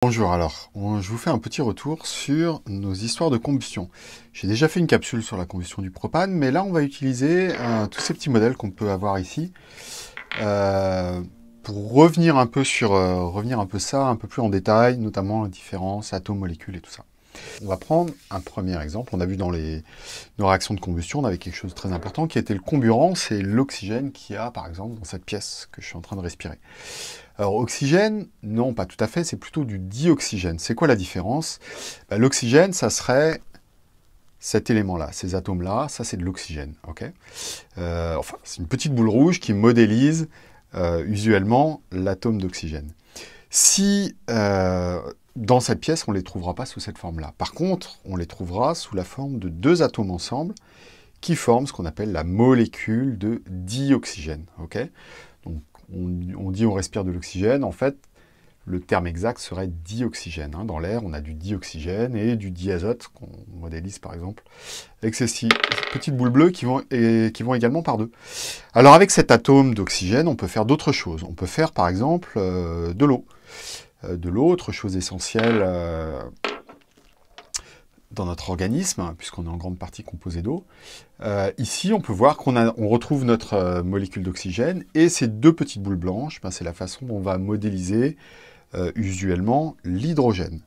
Bonjour, alors, je vous fais un petit retour sur nos histoires de combustion. J'ai déjà fait une capsule sur la combustion du propane, mais là on va utiliser tous ces petits modèles qu'on peut avoir ici pour revenir un peu sur ça un peu plus en détail, notamment les différences atomes, molécules et tout ça. On va prendre un premier exemple. On a vu dans nos réactions de combustion, on avait quelque chose de très important qui était le comburant, c'est l'oxygène qu'il y a par exemple dans cette pièce que je suis en train de respirer. Alors, oxygène, non, pas tout à fait, c'est plutôt du dioxygène. C'est quoi la différence? L'oxygène, ça serait cet élément-là, ces atomes-là, ça c'est de l'oxygène, ok? Enfin, c'est une petite boule rouge qui modélise usuellement l'atome d'oxygène. Si dans cette pièce, on ne les trouvera pas sous cette forme-là. Par contre, on les trouvera sous la forme de deux atomes ensemble qui forment ce qu'on appelle la molécule de dioxygène, ok? Donc, on dit on respire de l'oxygène, en fait, le terme exact serait dioxygène. Dans l'air, on a du dioxygène et du diazote, qu'on modélise par exemple, avec ces petites boules bleues qui vont également par deux. Alors avec cet atome d'oxygène, on peut faire d'autres choses. On peut faire par exemple de l'eau. Autre chose essentielle dans notre organisme, puisqu'on est en grande partie composé d'eau. Ici, on peut voir qu'on retrouve notre molécule d'oxygène, et ces deux petites boules blanches, c'est la façon dont on va modéliser usuellement l'hydrogène.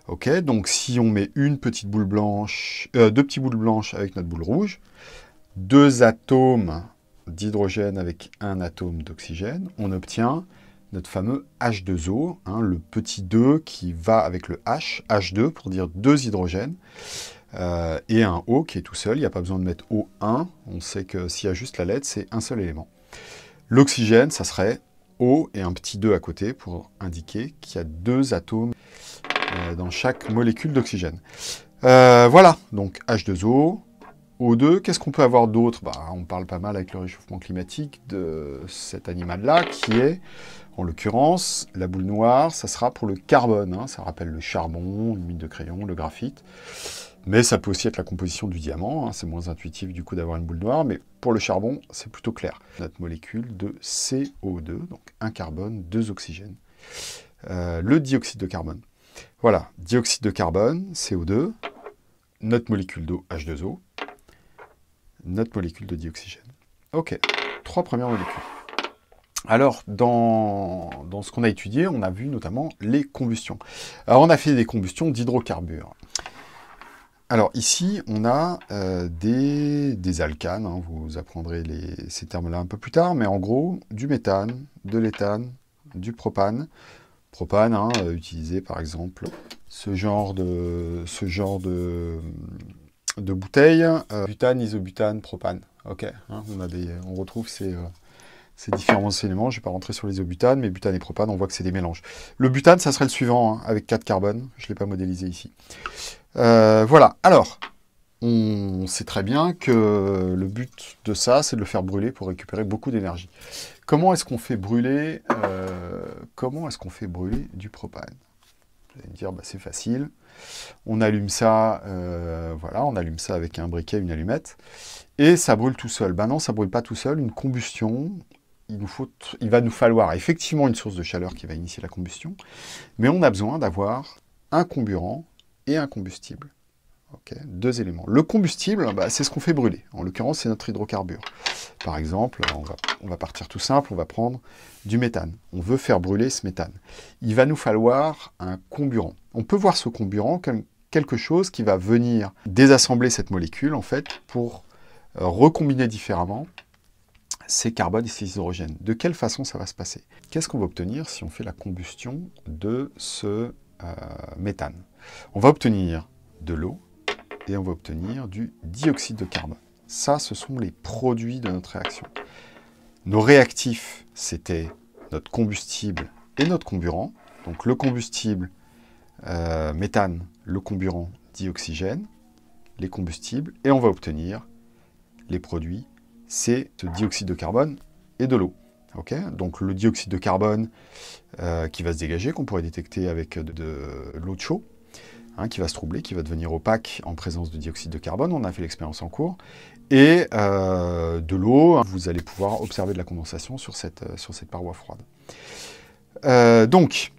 Ok, donc si on met une petite boule blanche, deux petites boules blanches avec notre boule rouge, deux atomes d'hydrogène avec un atome d'oxygène, on obtient notre fameux H2O, le petit 2 qui va avec le H, H2 pour dire deux hydrogènes, et un O qui est tout seul, il n'y a pas besoin de mettre O1, on sait que s'il y a juste la lettre, c'est un seul élément. L'oxygène, ça serait O et un petit 2 à côté pour indiquer qu'il y a deux atomes dans chaque molécule d'oxygène. Voilà, donc H2O, O2, qu'est-ce qu'on peut avoir d'autre? On parle pas mal avec le réchauffement climatique de cet animal-là, qui est, en l'occurrence, la boule noire, ça sera pour le carbone. Ça rappelle le charbon, l'huile de crayon, le graphite. Mais ça peut aussi être la composition du diamant. C'est moins intuitif du coup d'avoir une boule noire, mais pour le charbon, c'est plutôt clair. Notre molécule de CO2, donc un carbone, deux oxygènes. Le dioxyde de carbone. Voilà, dioxyde de carbone, CO2, notre molécule d'eau, H2O, notre molécule de dioxygène. Ok, trois premières molécules. Alors, dans ce qu'on a étudié, on a vu notamment les combustions. Alors, on a fait des combustions d'hydrocarbures. Alors, ici, on a des alcanes. Vous apprendrez ces termes-là un peu plus tard, mais en gros, du méthane, de l'éthane, du propane. Propane, utilisé par exemple ce genre de bouteilles, butane, isobutane, propane. Ok, on retrouve ces différents éléments. Je ne vais pas rentrer sur l'isobutane, mais butane et propane, on voit que c'est des mélanges. Le butane, ça serait le suivant, avec 4 carbones. Je ne l'ai pas modélisé ici. Voilà, alors, on sait très bien que le but de ça, c'est de le faire brûler pour récupérer beaucoup d'énergie. Comment est-ce qu'on fait brûler du propane? Vous allez me dire, c'est facile. On allume ça, on allume ça avec un briquet, une allumette, et ça brûle tout seul. Non, ça ne brûle pas tout seul. Une combustion, il va nous falloir effectivement une source de chaleur qui va initier la combustion, mais on a besoin d'avoir un comburant et un combustible. Okay, deux éléments. Le combustible, c'est ce qu'on fait brûler. En l'occurrence, c'est notre hydrocarbure. Par exemple, on va partir tout simple, on va prendre du méthane. On veut faire brûler ce méthane. Il va nous falloir un comburant. On peut voir ce comburant comme quelque chose qui va venir désassembler cette molécule, en fait, pour recombiner différemment ces carbones et ces hydrogènes. De quelle façon ça va se passer? Qu'est-ce qu'on va obtenir si on fait la combustion de ce méthane? On va obtenir de l'eau, et on va obtenir du dioxyde de carbone. Ça, ce sont les produits de notre réaction. Nos réactifs, c'était notre combustible et notre comburant. Donc le combustible, méthane, le comburant, dioxygène, les combustibles, et on va obtenir les produits, c'est ce dioxyde de carbone et de l'eau. Okay, donc le dioxyde de carbone qui va se dégager, qu'on pourrait détecter avec de l'eau de chaux, qui va se troubler, qui va devenir opaque en présence de dioxyde de carbone. On a fait l'expérience en cours. Et de l'eau, vous allez pouvoir observer de la condensation sur cette paroi froide. Donc,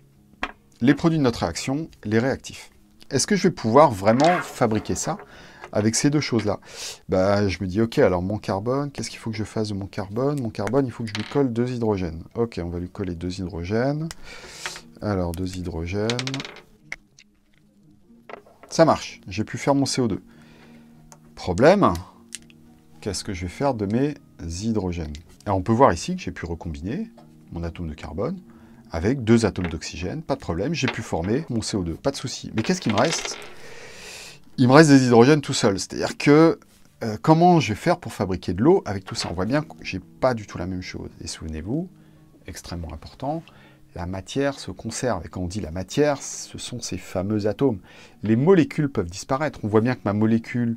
les produits de notre réaction, les réactifs. Est-ce que je vais pouvoir vraiment fabriquer ça avec ces deux choses-là? Bah, je me dis, ok, alors mon carbone, qu'est-ce qu'il faut que je fasse de mon carbone? Mon carbone, il faut que je lui colle 2 hydrogènes. Ok, on va lui coller 2 hydrogènes. Alors, 2 hydrogènes. Ça marche, j'ai pu faire mon CO2. Problème, qu'est-ce que je vais faire de mes hydrogènes? Alors, on peut voir ici que j'ai pu recombiner mon atome de carbone avec 2 atomes d'oxygène, pas de problème, j'ai pu former mon CO2, pas de souci. Mais qu'est-ce qu'il me reste? Il me reste des hydrogènes tout seul, c'est-à-dire que comment je vais faire pour fabriquer de l'eau avec tout ça? On voit bien que j'ai pas du tout la même chose. Et souvenez-vous, extrêmement important, la matière se conserve. Et quand on dit la matière, ce sont ces fameux atomes. Les molécules peuvent disparaître. On voit bien que ma molécule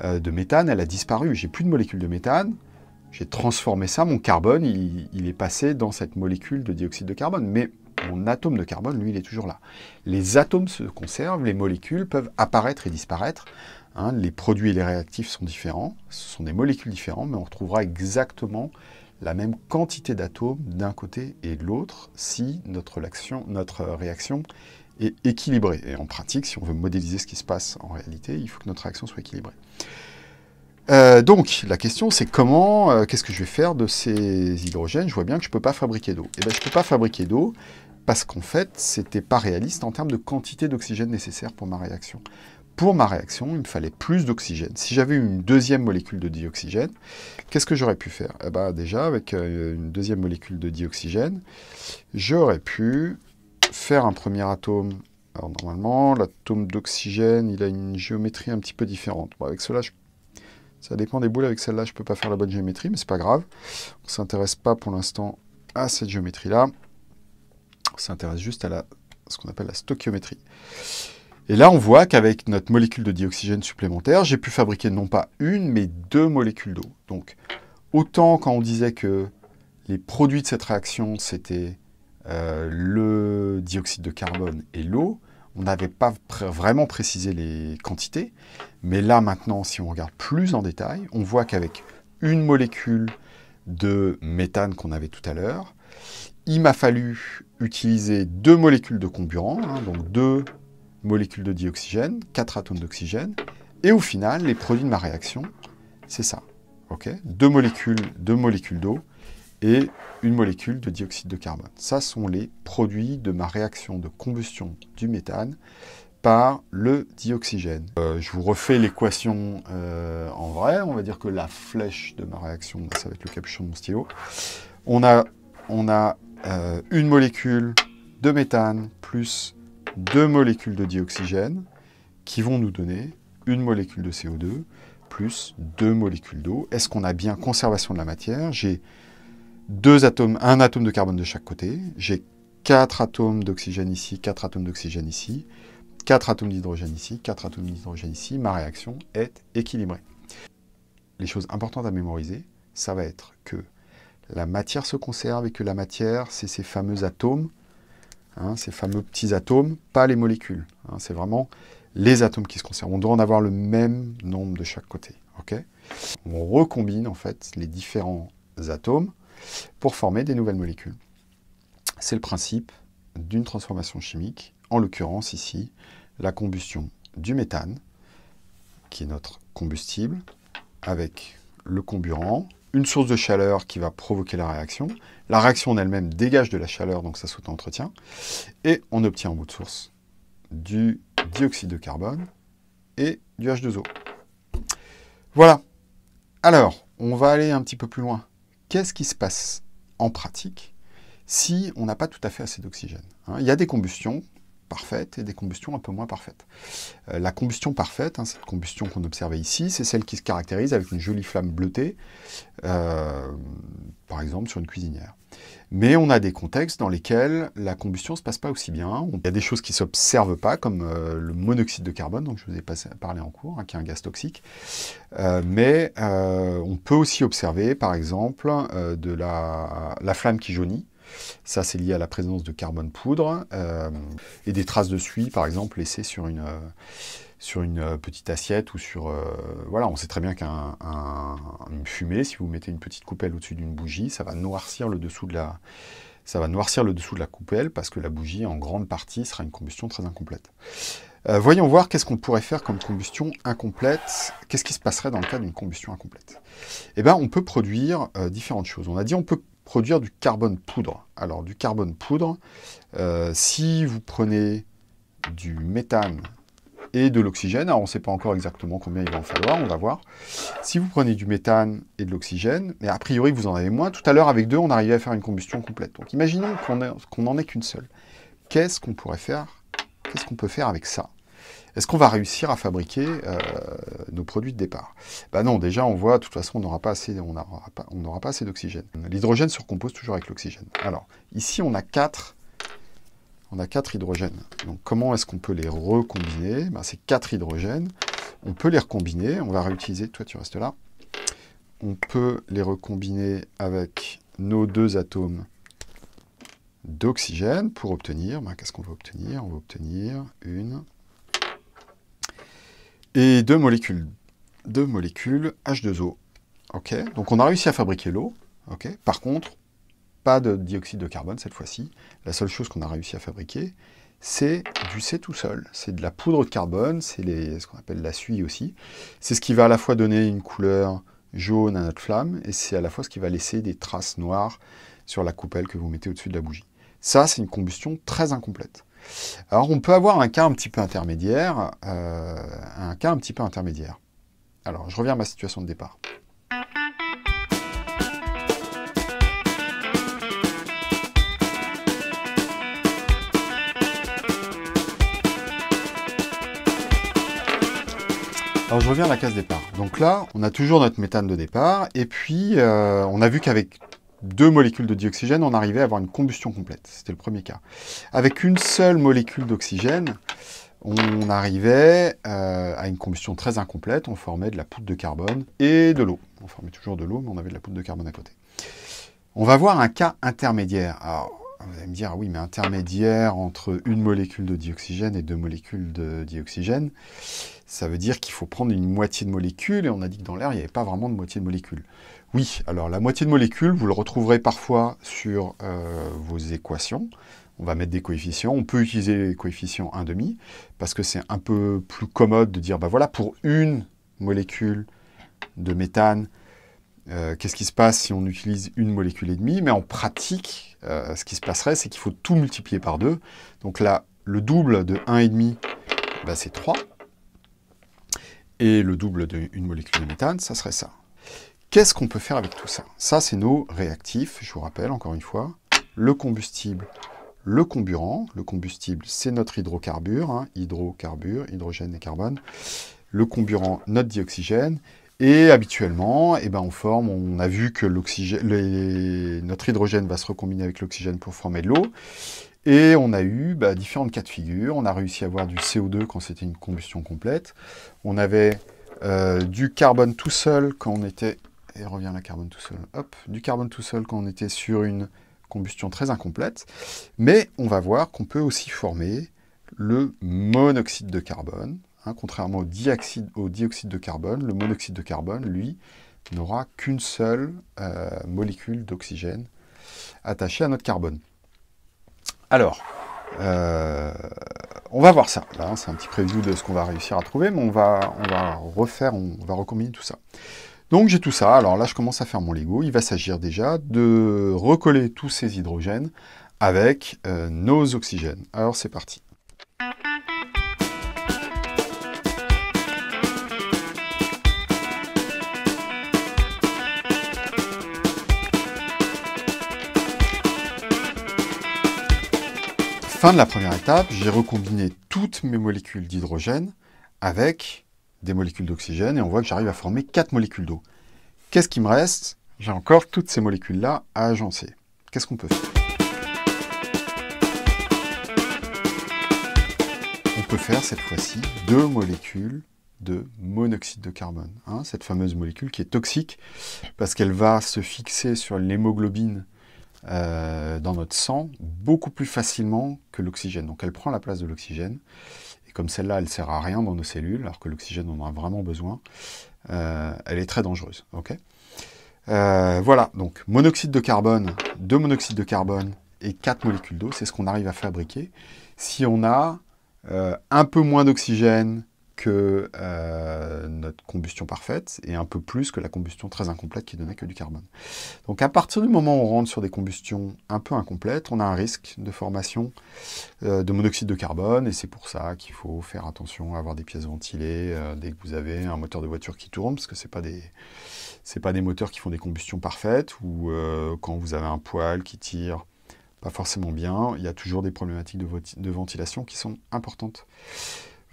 de méthane, elle a disparu. J'ai plus de molécule de méthane. J'ai transformé ça, mon carbone, il est passé dans cette molécule de dioxyde de carbone. Mais mon atome de carbone, lui, il est toujours là. Les atomes se conservent, les molécules peuvent apparaître et disparaître. Hein, les produits et les réactifs sont différents. Ce sont des molécules différentes, mais on retrouvera exactement la même quantité d'atomes d'un côté et de l'autre si notre réaction est équilibrée. Et en pratique, si on veut modéliser ce qui se passe en réalité, il faut que notre réaction soit équilibrée. Donc, la question, c'est comment, qu'est-ce que je vais faire de ces hydrogènes? Je vois bien que je ne peux pas fabriquer d'eau. Eh bien, je ne peux pas fabriquer d'eau parce qu'en fait, ce n'était pas réaliste en termes de quantité d'oxygène nécessaire pour ma réaction. Pour ma réaction, il me fallait plus d'oxygène. Si j'avais une deuxième molécule de dioxygène, qu'est-ce que j'aurais pu faire? Eh bien, déjà, avec une deuxième molécule de dioxygène, j'aurais pu faire un premier atome. Alors, normalement, l'atome d'oxygène, il a une géométrie un petit peu différente. Bon, avec cela, ça dépend des boules. Avec celle-là, je ne peux pas faire la bonne géométrie, mais ce n'est pas grave. On ne s'intéresse pas pour l'instant à cette géométrie-là. On s'intéresse juste à ce qu'on appelle la stoichiométrie. Et là, on voit qu'avec notre molécule de dioxygène supplémentaire, j'ai pu fabriquer non pas une, mais 2 molécules d'eau. Donc, autant quand on disait que les produits de cette réaction, c'était le dioxyde de carbone et l'eau, on n'avait pas vraiment précisé les quantités. Mais là, maintenant, si on regarde plus en détail, on voit qu'avec une molécule de méthane qu'on avait tout à l'heure, il m'a fallu utiliser 2 molécules de comburant, hein, donc 2 molécules de dioxygène, 4 atomes d'oxygène, et au final, les produits de ma réaction, c'est ça. Okay, 2 molécules d'eau et une molécule de dioxyde de carbone. Ça sont les produits de ma réaction de combustion du méthane par le dioxygène. Je vous refais l'équation en vrai. On va dire que la flèche de ma réaction, ça va être le capuchon de mon stylo. On a une molécule de méthane plus 2 molécules de dioxygène qui vont nous donner une molécule de CO2 plus 2 molécules d'eau. Est-ce qu'on a bien conservation de la matière? J'ai un atome de carbone de chaque côté. J'ai 4 atomes d'oxygène ici, 4 atomes d'oxygène ici, 4 atomes d'hydrogène ici, 4 atomes d'hydrogène ici. Ma réaction est équilibrée. Les choses importantes à mémoriser, ça va être que la matière se conserve et que la matière, c'est ces fameux atomes, hein, ces fameux petits atomes, pas les molécules. Hein, c'est vraiment les atomes qui se conservent. On doit en avoir le même nombre de chaque côté. Okay, on recombine en fait les différents atomes pour former des nouvelles molécules. C'est le principe d'une transformation chimique, en l'occurrence ici, la combustion du méthane, qui est notre combustible, avec le comburant, une source de chaleur qui va provoquer la réaction. La réaction en elle-même dégage de la chaleur, donc ça s'auto-entretient, et on obtient en bout de source du dioxyde de carbone et du H2O. Voilà. Alors, on va aller un petit peu plus loin. Qu'est-ce qui se passe en pratique si on n'a pas tout à fait assez d'oxygène? Il y a des combustions parfaites et des combustions un peu moins parfaites. La combustion parfaite, cette combustion qu'on observait ici, c'est celle qui se caractérise avec une jolie flamme bleutée, par exemple sur une cuisinière. Mais on a des contextes dans lesquels la combustion ne se passe pas aussi bien. Il y a des choses qui ne s'observent pas, comme le monoxyde de carbone, dont je vous ai parlé en cours, qui est un gaz toxique. Mais on peut aussi observer, par exemple, de la flamme qui jaunit. Ça, c'est lié à la présence de carbone poudre et des traces de suie, par exemple, laissées sur une petite assiette ou sur... voilà, on sait très bien qu'une fumée, si vous mettez une petite coupelle au-dessus d'une bougie, ça va noircir le dessous de Ça va noircir le dessous de la coupelle parce que la bougie, en grande partie, sera une combustion très incomplète. Voyons voir qu'est-ce qu'on pourrait faire comme combustion incomplète. Qu'est-ce qui se passerait dans le cas d'une combustion incomplète? Eh bien, on peut produire différentes choses. On a dit on peut produire du carbone poudre. Alors, du carbone poudre, si vous prenez du méthane et de l'oxygène, alors on ne sait pas encore exactement combien il va en falloir, on va voir. Si vous prenez du méthane et de l'oxygène, mais a priori vous en avez moins, tout à l'heure avec deux, on arrivait à faire une combustion complète. Donc imaginons qu'on n'en ait qu'une seule. Qu'est-ce qu'on pourrait faire? Qu'est-ce qu'on peut faire avec ça? Est-ce qu'on va réussir à fabriquer nos produits de départ? Ben non, déjà on voit, de toute façon on n'aura pas assez, d'oxygène. L'hydrogène se recompose toujours avec l'oxygène. Alors, ici on a 4 hydrogènes. Donc comment est-ce qu'on peut les recombiner? Ben, ces 4 hydrogènes, on peut les recombiner, on va réutiliser, toi tu restes là. On peut les recombiner avec nos 2 atomes d'oxygène pour obtenir, ben, qu'est-ce qu'on va obtenir? On va obtenir une et 2 molécules H2O. Ok, donc on a réussi à fabriquer l'eau. Ok, par contre, pas de dioxyde de carbone cette fois-ci. La seule chose qu'on a réussi à fabriquer, c'est du C tout seul. C'est de la poudre de carbone, c'est ce qu'on appelle la suie aussi. C'est ce qui va à la fois donner une couleur jaune à notre flamme, et c'est à la fois ce qui va laisser des traces noires sur la coupelle que vous mettez au-dessus de la bougie. Ça, c'est une combustion très incomplète. Alors, on peut avoir un cas un petit peu intermédiaire. Alors, je reviens à ma situation de départ. Alors, je reviens à la case départ. Donc là, on a toujours notre méthane de départ, et puis on a vu qu'avec 2 molécules de dioxygène, on arrivait à avoir une combustion complète. C'était le premier cas. Avec une seule molécule d'oxygène, on arrivait à une combustion très incomplète. On formait de la poudre de carbone et de l'eau. On formait toujours de l'eau, mais on avait de la poudre de carbone à côté. On va voir un cas intermédiaire. Alors, vous allez me dire, ah oui, mais intermédiaire entre une molécule de dioxygène et 2 molécules de dioxygène, ça veut dire qu'il faut prendre une moitié de molécule, et on a dit que dans l'air, il n'y avait pas vraiment de moitié de molécule. Oui, alors la moitié de molécule, vous le retrouverez parfois sur vos équations. On va mettre des coefficients. On peut utiliser les coefficients 1,5, parce que c'est un peu plus commode de dire, bah voilà, pour une molécule de méthane, qu'est-ce qui se passe si on utilise une molécule et demie? Mais en pratique, ce qui se passerait, c'est qu'il faut tout multiplier par 2. Donc là, le double de 1,5, bah, c'est 3. Et le double d'une molécule de méthane, ça serait ça. Qu'est-ce qu'on peut faire avec tout ça? Ça, c'est nos réactifs, je vous rappelle, encore une fois. Le combustible, le comburant. Le combustible, c'est notre hydrocarbure, hein, hydrogène et carbone. Le comburant, notre dioxygène. Et habituellement, eh ben, on a vu que notre hydrogène va se recombiner avec l'oxygène pour former de l'eau. Et on a eu différents cas de figure. On a réussi à avoir du CO2 quand c'était une combustion complète. On avait du carbone tout seul quand on était... Et revient la carbone tout seul. Hop, du carbone tout seul quand on était sur une combustion très incomplète. Mais on va voir qu'on peut aussi former le monoxyde de carbone. Hein, contrairement au dioxyde de carbone, le monoxyde de carbone, lui, n'aura qu'une seule molécule d'oxygène attachée à notre carbone. Alors, on va voir ça. Là, hein, c'est un petit preview de ce qu'on va réussir à trouver, mais on va recombiner tout ça. Donc j'ai tout ça. Alors là, je commence à faire mon Lego. Il va s'agir déjà de recoller tous ces hydrogènes avec nos oxygènes. Alors c'est parti. Fin de la première étape, j'ai recombiné toutes mes molécules d'hydrogène avec des molécules d'oxygène, et on voit que j'arrive à former 4 molécules d'eau. Qu'est-ce qui me reste? J'ai encore toutes ces molécules-là à agencer. Qu'est-ce qu'on peut faire? On peut faire cette fois-ci 2 molécules de monoxyde de carbone. Hein, cette fameuse molécule qui est toxique parce qu'elle va se fixer sur l'hémoglobine dans notre sang beaucoup plus facilement que l'oxygène. Donc elle prend la place de l'oxygène. Et comme celle-là, elle ne sert à rien dans nos cellules, alors que l'oxygène, on en a vraiment besoin, elle est très dangereuse. Okay, voilà, donc monoxyde de carbone, 2 monoxydes de carbone et 4 molécules d'eau. C'est ce qu'on arrive à fabriquer si on a un peu moins d'oxygène que notre combustion parfaite et un peu plus que la combustion très incomplète qui donnait que du carbone. Donc à partir du moment où on rentre sur des combustions un peu incomplètes, on a un risque de formation de monoxyde de carbone et c'est pour ça qu'il faut faire attention à avoir des pièces ventilées dès que vous avez un moteur de voiture qui tourne, parce que c'est pas des moteurs qui font des combustions parfaites ou quand vous avez un poêle qui tire pas forcément bien, il y a toujours des problématiques de ventilation qui sont importantes.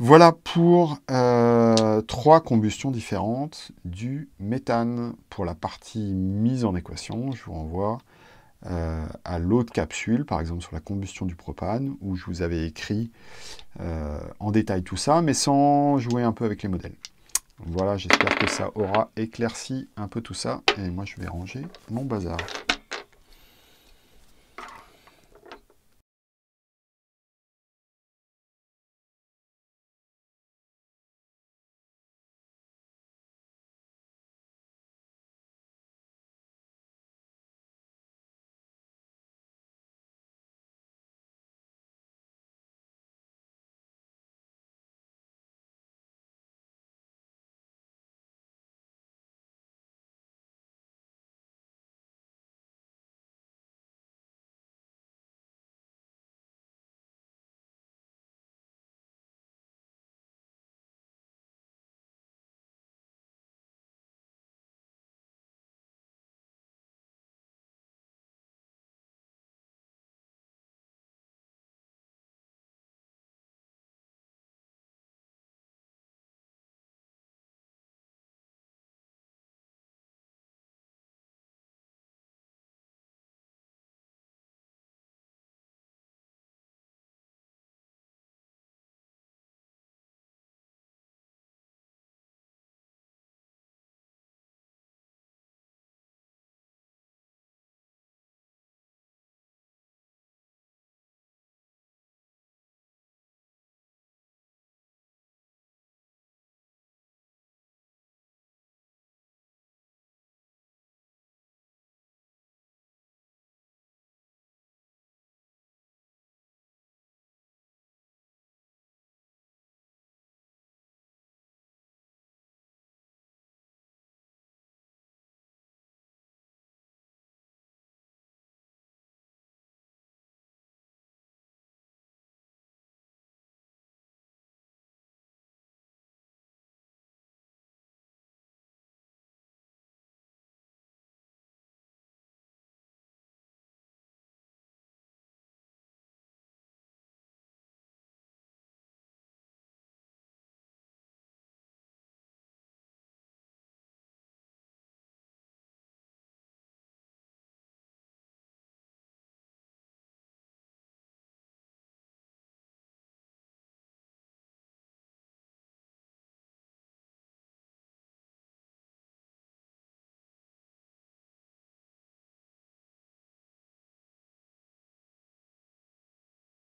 Voilà pour 3 combustions différentes du méthane. Pour la partie mise en équation, je vous renvoie à l'autre capsule, par exemple sur la combustion du propane, où je vous avais écrit en détail tout ça, mais sans jouer un peu avec les modèles. Voilà, j'espère que ça aura éclairci un peu tout ça, et moi je vais ranger mon bazar.